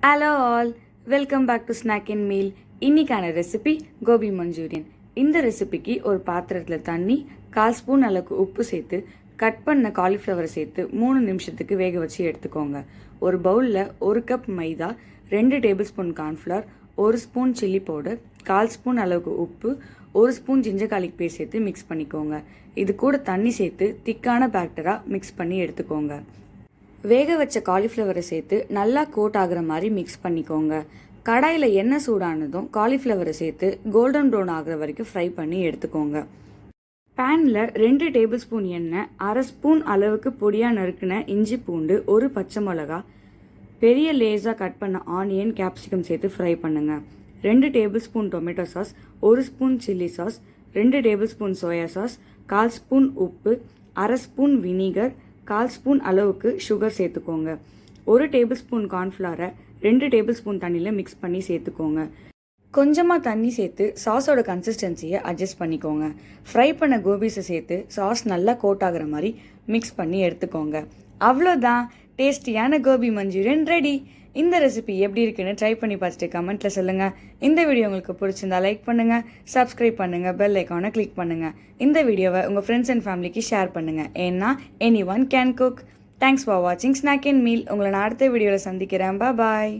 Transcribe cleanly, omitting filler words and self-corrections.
Hello all, welcome back to snack and meal. இன்னைக்கான recipe gobi manchurian. இந்த ரெசிபிக்கு ஒரு பாத்திரத்தில் தண்ணி, 1/4 ஸ்பூன் அளவுக்கு உப்பு சேர்த்து கட் பண்ண காலிஃப்ளவரை சேர்த்து 3 நிமிஷத்துக்கு வேக வச்சு எடுத்துக்கோங்க. ஒரு பவுலில் 1 கப் மைதா, 2 table spoon cornflour, 1 spoon chilli powder, 1/4 spoon அளவுக்கு உப்பு, 1 ஸ்பூன் ஜிஞ்சர் கார்லிக் பேஸ்ட் சேர்த்து மிக்ஸ் பண்ணிக்கோங்க. இது கூட தண்ணி சேர்த்து திக்கான பேட்டராக மிக்ஸ் பண்ணி எடுத்துக்கோங்க. வேக வச்ச காலிஃப்ளவரை சேர்த்து நல்லா கோட் ஆகிற மாதிரி மிக்ஸ் பண்ணிக்கோங்க. கடாயில் எண்ணெய் சூடானதும் காலிஃப்ளவரை சேர்த்து கோல்டன் ப்ரௌன் ஆகிற வரைக்கும் ஃப்ரை பண்ணி எடுத்துக்கோங்க. பேனில் 2 டேபிள் ஸ்பூன் எண்ணெய், 1/2 ஸ்பூன் அளவுக்கு பொடியாக நறுக்கின இஞ்சி பூண்டு, 1 பச்சை மிளகா, பெரிய லேஸாக கட் பண்ண ஆனியன், கேப்சிகம் சேர்த்து ஃப்ரை பண்ணுங்கள். 2 table spoon tomato sauce, 1 spoon chilli sauce, 2 table spoon soya sauce, 1/4 spoon உப்பு, 1/2 ஸ்பூன் வினிகர், 1/4 ஸ்பூன் அளவுக்கு சுகர் சேர்த்துக்கோங்க. 1 டேபிள் ஸ்பூன் கார்ன்ஃப்ளவரை 2 டேபிள் ஸ்பூன் தண்ணியில் மிக்ஸ் பண்ணி சேர்த்துக்கோங்க. கொஞ்சமாக தண்ணி சேர்த்து சாஸோட கன்சிஸ்டன்சியை அட்ஜஸ்ட் பண்ணிக்கோங்க. ஃப்ரை பண்ண கோபிஸை சேர்த்து சாஸ் நல்லா கோட் ஆகிற மாதிரி மிக்ஸ் பண்ணி எடுத்துக்கோங்க. அவ்வளோதான், டேஸ்டியான கோபி மஞ்சூரியன் ரெடி. இந்த ரெசிபி எப்படி இருக்குன்னு ட்ரை பண்ணி பார்த்துட்டு கமெண்ட்டில் சொல்லுங்கள். இந்த வீடியோ உங்களுக்கு பிடிச்சிருந்தா லைக் பண்ணுங்கள், சப்ஸ்கிரைப் பண்ணுங்கள், பெல் ஐக்கானை கிளிக் பண்ணுங்கள். இந்த வீடியோவை உங்கள் ஃப்ரெண்ட்ஸ் அண்ட் ஃபேமிலிக்கு ஷேர் பண்ணுங்கள். ஏன்னா any one can cook. Thanks for வாட்சிங் ஸ்நாக் அண்ட் மீல். உங்களை நான் அடுத்த வீடியோவில் சந்திக்கிறேன். பாய்.